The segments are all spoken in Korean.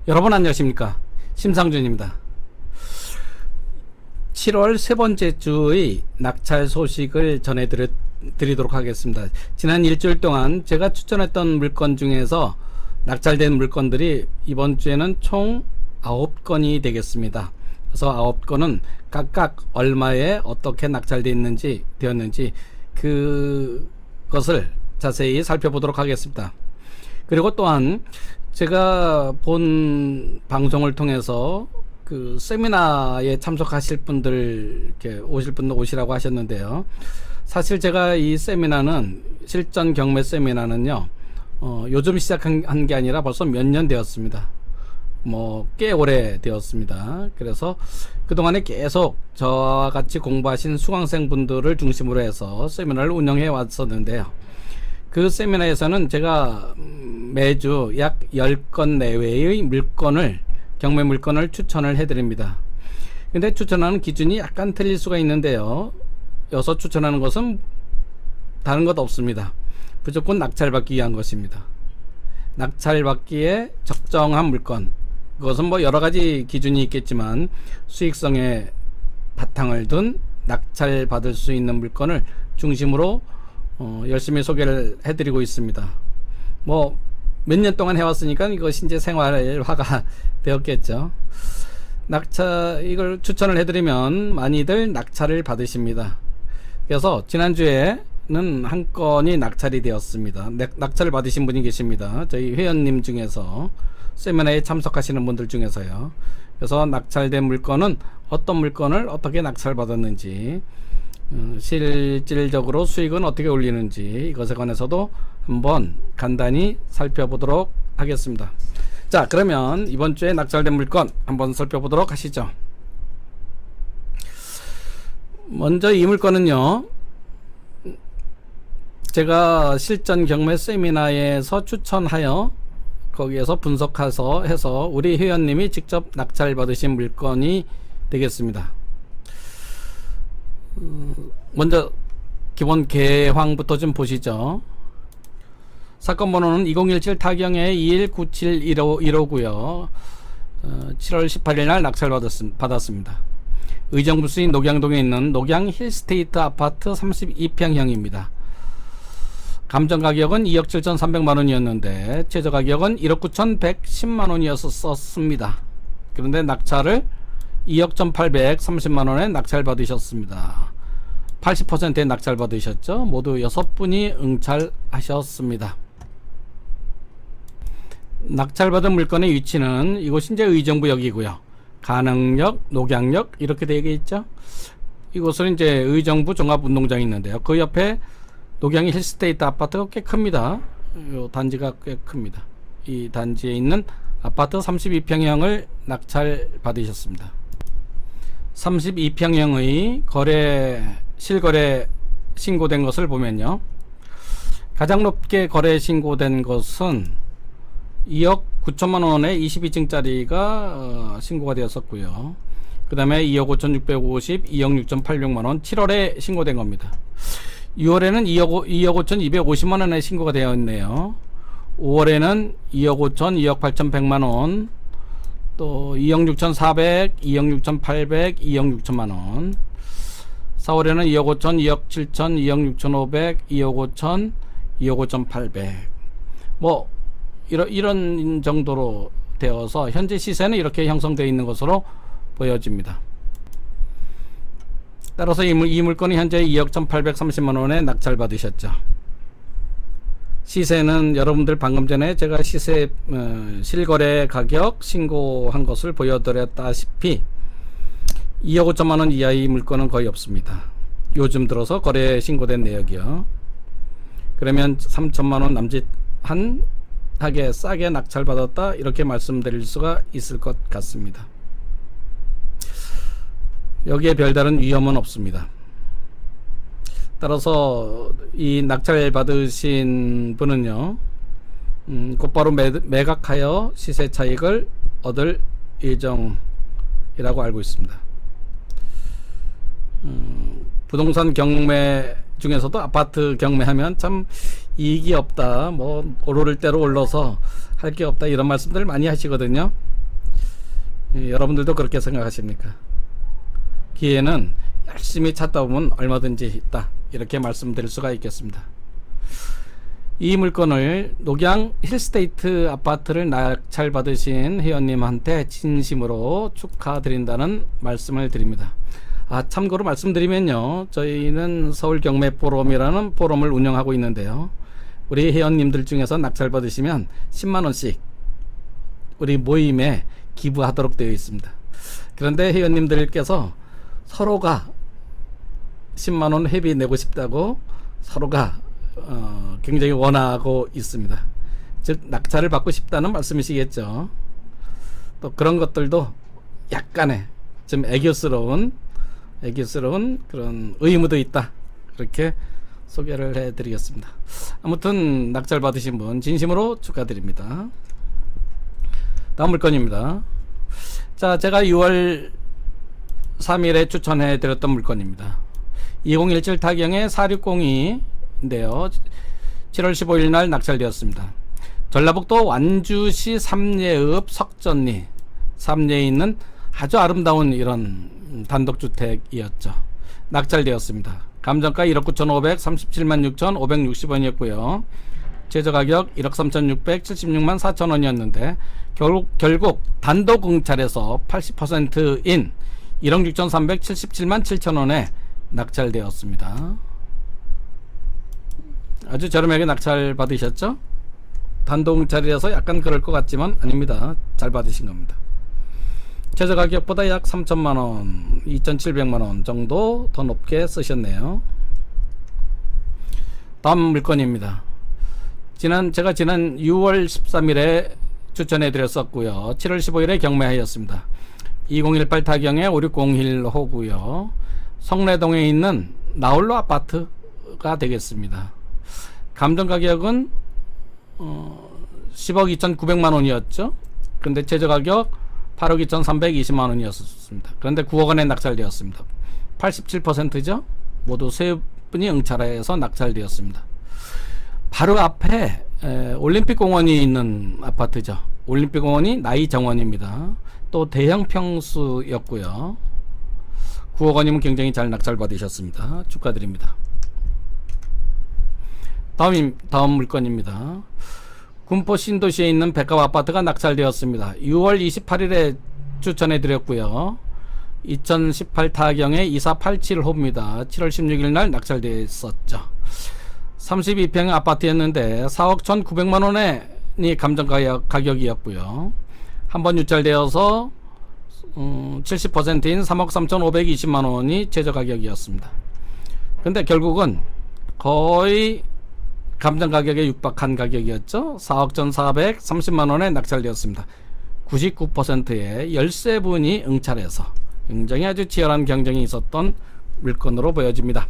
여러분 안녕하십니까, 심상준입니다. 7월 세 번째 주의 낙찰 소식을 전해드리도록 하겠습니다. 지난 일주일 동안 제가 추천했던 물건 중에서 낙찰된 물건들이 이번 주에는 총 9건이 되겠습니다. 그래서 9건은 각각 얼마에 어떻게 낙찰되었는지 그것을 자세히 살펴보도록 하겠습니다. 그리고 또한 제가 본 방송을 통해서 그 세미나에 참석하실 분들, 이렇게 오실 분들 오시라고 하셨는데요. 사실 제가 이 세미나는, 실전 경매 세미나는요, 요즘 시작한 게 아니라 벌써 몇 년 되었습니다. 꽤 오래 되었습니다. 그래서 그동안에 계속 저와 같이 공부하신 수강생 분들을 중심으로 해서 세미나를 운영해 왔었는데요. 그 세미나에서는 제가 매주 약 10건 내외의 경매 물건을 추천을 해드립니다. 근데 추천하는 기준이 약간 틀릴 수가 있는데요. 여기서 추천하는 것은 다른 것 없습니다. 무조건 낙찰받기 위한 것입니다. 낙찰받기에 적정한 물건, 그것은 여러가지 기준이 있겠지만 수익성에 바탕을 둔 낙찰받을 수 있는 물건을 중심으로 열심히 소개를 해드리고 있습니다. 몇 년 동안 해왔으니까 이것이 이제 생활화가 되었겠죠. 이걸 추천을 해드리면 많이들 낙찰을 받으십니다. 그래서 지난주에는 한 건이 낙찰이 되었습니다. 낙찰을 받으신 분이 계십니다. 저희 회원님 중에서, 세미나에 참석하시는 분들 중에서요. 그래서 낙찰된 물건은 어떤 물건을 어떻게 낙찰받았는지, 실질적으로 수익은 어떻게 올리는지, 이것에 관해서도 한번 간단히 살펴보도록 하겠습니다. 자, 그러면 이번 주에 낙찰된 물건 한번 살펴보도록 하시죠. 먼저 이 물건은요, 제가 실전 경매 세미나에서 추천하여 거기에서 해서 우리 회원님이 직접 낙찰 받으신 물건이 되겠습니다. 먼저 기본 개황부터 좀 보시죠. 사건 번호는 2017 타경의 2197151호고요. 7월 18일 날 낙찰 받았습니다. 의정부시인 녹양동에 있는 녹양 힐스테이트 아파트 32평형입니다. 감정 가격은 2억 7,300만 원이었는데 최저 가격은 1억 9,110만 원이었습니다. 그런데 낙찰을 2억 1,830만 원에 낙찰 받으셨습니다. 80%의 낙찰 받으셨죠. 모두 6분이 응찰하셨습니다. 낙찰받은 물건의 위치는 이곳이 이제 의정부역이고요. 간흥역, 녹양역 이렇게 되어 있죠. 이곳은 이제 의정부 종합운동장이 있는데요. 그 옆에 녹양의 힐스테이트 아파트가 꽤 큽니다. 이 단지가 꽤 큽니다. 이 단지에 있는 아파트 32평형을 낙찰 받으셨습니다. 32평형의 실거래 신고된 것을 보면요, 가장 높게 거래 신고된 것은 2억 9천만 원의 22층짜리가 신고가 되었었고요. 그 다음에 2억 5,650, 2억 6,800만 원 7월에 신고된 겁니다. 6월에는 2억 5,250만 원에 신고가 되어 있네요. 5월에는 2억 5천, 2억 8,100만 원, 또 2억 6,400, 2억 6,800, 2억 6천만 원. 4월에는 2억 5천, 2억 7천, 2억 6,500, 2억 5천, 2억 5,800. 이런 정도로 되어서 현재 시세는 이렇게 형성되어 있는 것으로 보여집니다. 따라서 이 물건이 현재 2억 1,830만 원에 낙찰 받으셨죠. 시세는 여러분들 방금 전에 제가 실거래 가격 신고한 것을 보여드렸다시피 2억 5천만 원 이하의 물건은 거의 없습니다. 요즘 들어서 거래 신고된 내역이요. 그러면 3천만 원 남짓하게 싸게 낙찰 받았다, 이렇게 말씀드릴 수가 있을 것 같습니다. 여기에 별다른 위험은 없습니다. 따라서 이 낙찰 받으신 분은요, 곧바로 매각하여 시세 차익을 얻을 예정이라고 알고 있습니다. 부동산 경매 중에서도 아파트 경매하면 참 이익이 없다, 오를 대로 올라서 할 게 없다, 이런 말씀들을 많이 하시거든요. 여러분들도 그렇게 생각하십니까? 기회는 열심히 찾다 보면 얼마든지 있다, 이렇게 말씀드릴 수가 있겠습니다. 이 물건을 녹양 힐스테이트 아파트를 낙찰받으신 회원님한테 진심으로 축하드린다는 말씀을 드립니다. 참고로 말씀드리면요, 저희는 서울경매포럼이라는 포럼을 운영하고 있는데요, 우리 회원님들 중에서 낙찰받으시면 10만원씩 우리 모임에 기부하도록 되어 있습니다. 그런데 회원님들께서 서로가 10만원 회비 내고 싶다고 서로가 굉장히 원하고 있습니다. 즉 낙찰을 받고 싶다는 말씀이시겠죠. 또 그런 것들도 약간의 좀 애교스러운 그런 의무도 있다, 그렇게 소개를 해드리겠습니다. 아무튼 낙찰 받으신 분 진심으로 축하드립니다. 다음 물건입니다. 자, 제가 6월 3일에 추천해 드렸던 물건입니다. 2017 타경의 4602인데요 7월 15일 날 낙찰되었습니다. 전라북도 완주시 삼례읍 석전리 삼례에 있는 아주 아름다운 이런 단독주택이었죠. 낙찰되었습니다. 감정가 1억 9,537만 6,560원이었고요 최저가격 1억 3,676만 4천원이었는데 결국 단독 응찰에서 80%인 1억 6,377만 7천원에 낙찰되었습니다. 아주 저렴하게 낙찰 받으셨죠? 단독 응찰이라서 약간 그럴 것 같지만 아닙니다. 잘 받으신 겁니다. 최저가격보다 약 3천만원 2,700만원 정도 더 높게 쓰셨네요. 다음 물건입니다. 제가 지난 6월 13일에 추천해 드렸었고요 7월 15일에 경매하였습니다. 2018 타경의 5601호고요 성내동에 있는 나홀로 아파트가 되겠습니다. 감정가격은 10억 2,900만원이었죠 그런데 최저가격 8억 2,320만원이었습니다. 그런데 9억원에 낙찰되었습니다. 87%죠 모두 세 분이 응찰해서 낙찰되었습니다. 바로 앞에 올림픽공원이 있는 아파트죠. 올림픽공원이 나이정원입니다. 또 대형 평수였고요 9억원이면 굉장히 잘 낙찰 받으셨습니다. 축하드립니다. 다음 물건입니다. 군포 신도시에 있는 백합 아파트가 낙찰되었습니다. 6월 28일에 추천해 드렸고요 2018 타경의 2487호입니다. 7월 16일 날 낙찰되었었죠. 32평 아파트였는데 4억 1,900만원이 감정가격이었고요 한번 유찰되어서 70%인 3억 3,520만원이 최저가격이었습니다. 근데 결국은 거의 감정가격에 육박한 가격이었죠. 4억 1,430만원에 낙찰되었습니다. 99%의 13분이 응찰해서 굉장히 아주 치열한 경쟁이 있었던 물건으로 보여집니다.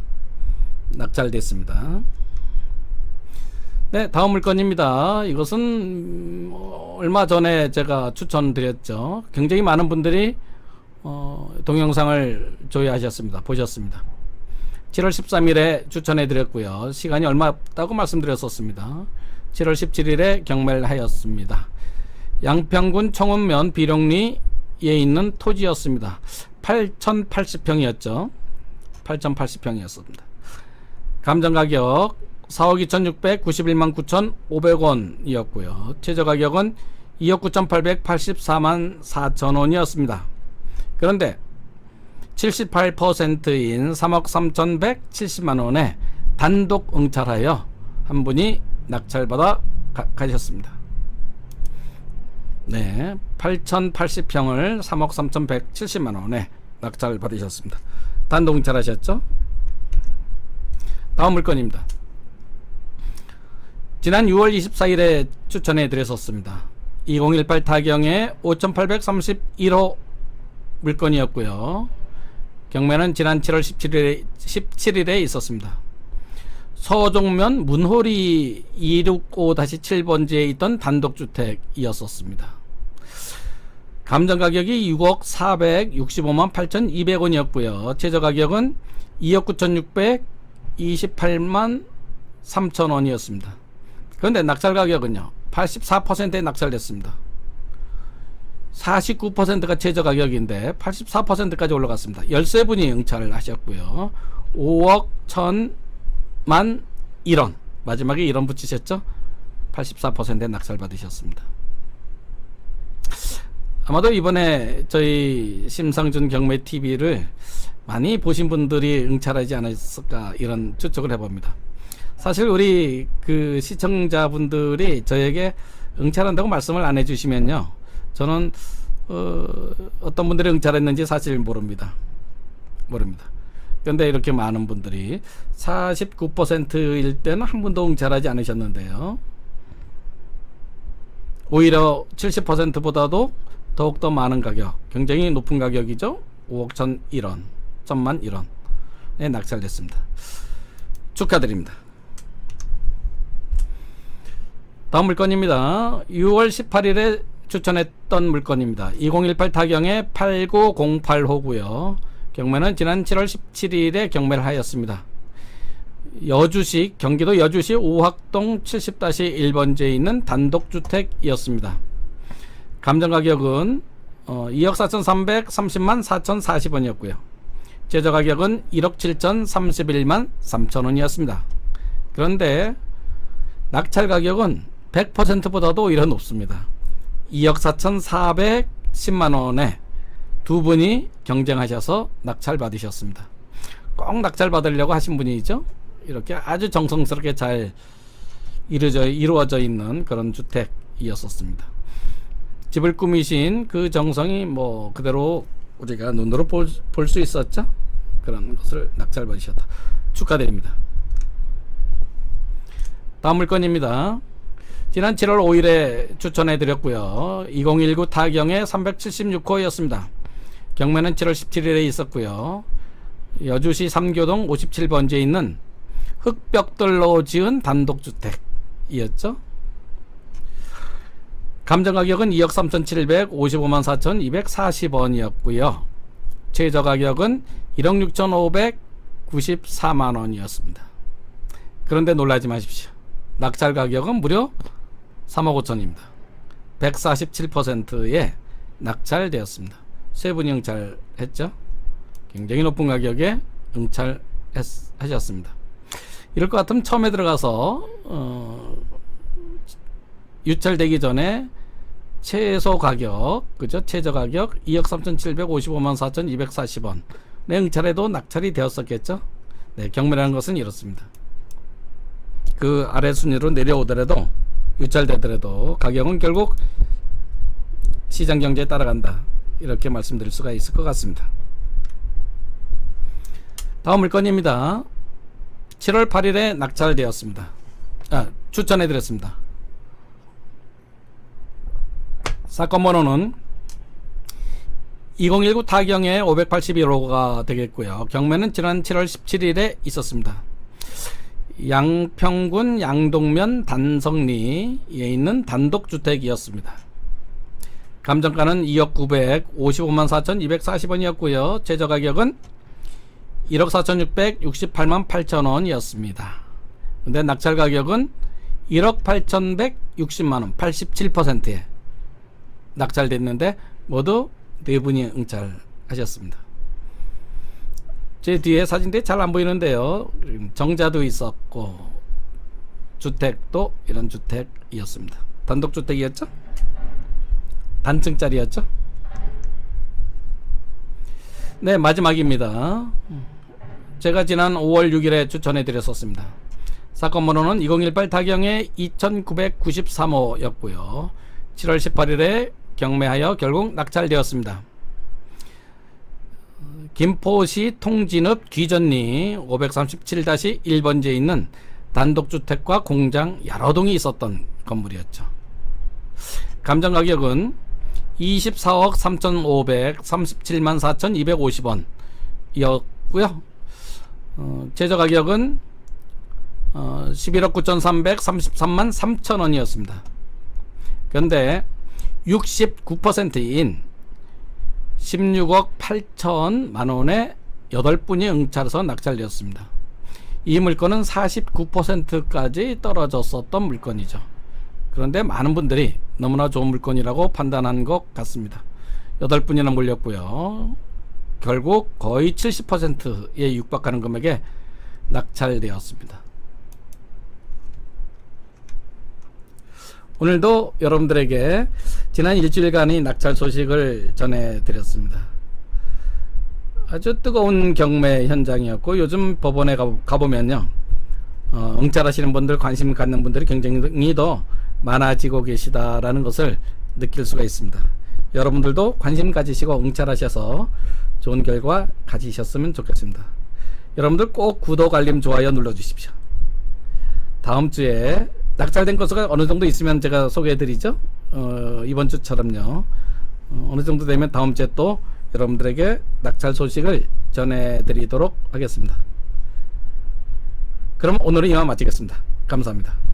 낙찰됐습니다. 네, 다음 물건입니다. 이것은 얼마 전에 제가 추천드렸죠. 굉장히 많은 분들이 동영상을 조회하셨습니다. 보셨습니다. 7월 13일에 추천해 드렸고요 시간이 얼마 없다고 말씀드렸었습니다. 7월 17일에 경매를 하였습니다. 양평군 청운면 비룡리에 있는 토지였습니다. 8,080평이었죠 8,080평이었습니다 감정가격 4억 2,691만 9,500원이었고요 최저가격은 2억 9,884만 4천원이었습니다. 그런데 78%인 3억 3,170만원에 단독 응찰하여 한 분이 낙찰받아 가셨습니다. 네, 8,080평을 3억 3,170만원에 낙찰 받으셨습니다. 단독 응찰하셨죠? 다음 물건입니다. 지난 6월 24일에 추천해 드렸었습니다. 2018 타경의 5,831호 물건이었고요 경매는 지난 7월 17일에 있었습니다. 서종면 문호리 265-7번지에 있던 단독주택이었습니다. 감정가격이 6억 465만 8,200원이었고요 최저가격은 2억 9,628만 3천원이었습니다. 그런데 낙찰가격은요 84%에 낙찰됐습니다. 49%가 최저 가격인데 84%까지 올라갔습니다. 13분이 응찰을 하셨고요. 5억 1000만 1원. 마지막에 1원 붙이셨죠? 84%의 낙찰 받으셨습니다. 아마도 이번에 저희 심상준 경매TV를 많이 보신 분들이 응찰하지 않았을까 이런 추측을 해봅니다. 사실 우리 그 시청자분들이 저에게 응찰한다고 말씀을 안 해주시면요, 저는 어떤 분들이 응찰했는지 사실 모릅니다. 그런데 이렇게 많은 분들이 49%일 때는 한 분도 응찰하지 않으셨는데요, 오히려 70%보다도 더욱더 많은 가격, 굉장히 높은 가격이죠. 5억 1001원, 1000만 1원에 낙찰됐습니다. 축하드립니다. 다음 물건입니다. 6월 18일에 추천했던 물건입니다. 2018 타경의 8908호고요. 경매는 지난 7월 17일에 경매를 하였습니다. 여주시, 경기도 여주시 오학동 70-1번지에 있는 단독주택이었습니다. 감정가격은 2억 4,330만 4,040원이었고요. 제저가격은 1억 7,031만 3천원이었습니다. 그런데 낙찰가격은 100%보다도 오히려 높습니다. 2억 4,410만원에 두 분이 경쟁하셔서 낙찰 받으셨습니다. 꼭 낙찰 받으려고 하신 분이죠. 이렇게 아주 정성스럽게 잘 이루어져 있는 그런 주택이었었습니다. 집을 꾸미신 그 정성이 뭐 그대로 우리가 눈으로 볼 수 있었죠. 그런 것을 낙찰 받으셨다. 축하드립니다. 다음 물건입니다. 지난 7월 5일에 추천해 드렸고요. 2019 타경의 376호였습니다. 경매는 7월 17일에 있었고요. 여주시 삼교동 57번지에 있는 흙벽돌로 지은 단독주택이었죠. 감정가격은 2억 3,755만 4,240원이었고요. 최저가격은 1억 6,594만원이었습니다. 그런데 놀라지 마십시오. 낙찰 가격은 무려 3억 5천입니다. 147%에 낙찰되었습니다. 세 분이 응찰했죠. 굉장히 높은 가격에 응찰하셨습니다. 이럴 것 같으면 처음에 들어가서 유찰되기 전에 최소 가격, 그죠? 최저 가격 2억 3,755만 4,240원 응찰해도 낙찰이 되었었겠죠. 네, 경매라는 것은 이렇습니다. 그 아래 순위로 내려오더라도, 유찰되더라도 가격은 결국 시장 경제에 따라간다, 이렇게 말씀드릴 수가 있을 것 같습니다. 다음 물건입니다. 7월 8일에 낙찰되었습니다. 추천해 드렸습니다. 사건 번호는 2019 타경의 581호가 되겠고요. 경매는 지난 7월 17일에 있었습니다. 양평군 양동면 단성리에 있는 단독주택이었습니다. 감정가는 2억 955만 4,240원이었고요. 최저가격은 1억 4,668만 8천원이었습니다. 근데 낙찰 가격은 1억 8,160만원, 87%에 낙찰됐는데 모두 네 분이 응찰하셨습니다. 제 뒤에 사진들이 잘 안 보이는데요. 정자도 있었고 주택도 이런 주택이었습니다. 단독주택이었죠? 단층짜리였죠? 네, 마지막입니다. 제가 지난 5월 6일에 추천해 드렸었습니다. 사건 번호는 2018 타경의 2993호였고요. 7월 18일에 경매하여 결국 낙찰되었습니다. 김포시 통진읍 귀전리 537-1번지에 있는 단독주택과 공장 여러 동이 있었던 건물이었죠. 감정가격은 24억 3,537만 4,250원이었고요. 최저가격은 11억 9,333만 3천원이었습니다. 그런데 69%인 16억 8천만원에 8분이 응찰해서 낙찰되었습니다. 이 물건은 49%까지 떨어졌었던 물건이죠. 그런데 많은 분들이 너무나 좋은 물건이라고 판단한 것 같습니다. 8분이나 몰렸고요. 결국 거의 70%에 육박하는 금액에 낙찰되었습니다. 오늘도 여러분들에게 지난 일주일간의 낙찰 소식을 전해드렸습니다. 아주 뜨거운 경매 현장이었고, 요즘 법원에 가보면요, 응찰하시는 분들, 관심 갖는 분들이 굉장히 더 많아지고 계시다라는 것을 느낄 수가 있습니다. 여러분들도 관심 가지시고 응찰하셔서 좋은 결과 가지셨으면 좋겠습니다. 여러분들 꼭 구독, 알림, 좋아요 눌러 주십시오. 다음 주에 낙찰된 건수가 어느 정도 있으면 제가 소개해 드리죠. 이번 주처럼요. 어느 정도 되면 다음 주에 또 여러분들에게 낙찰 소식을 전해 드리도록 하겠습니다. 그럼 오늘은 이만 마치겠습니다. 감사합니다.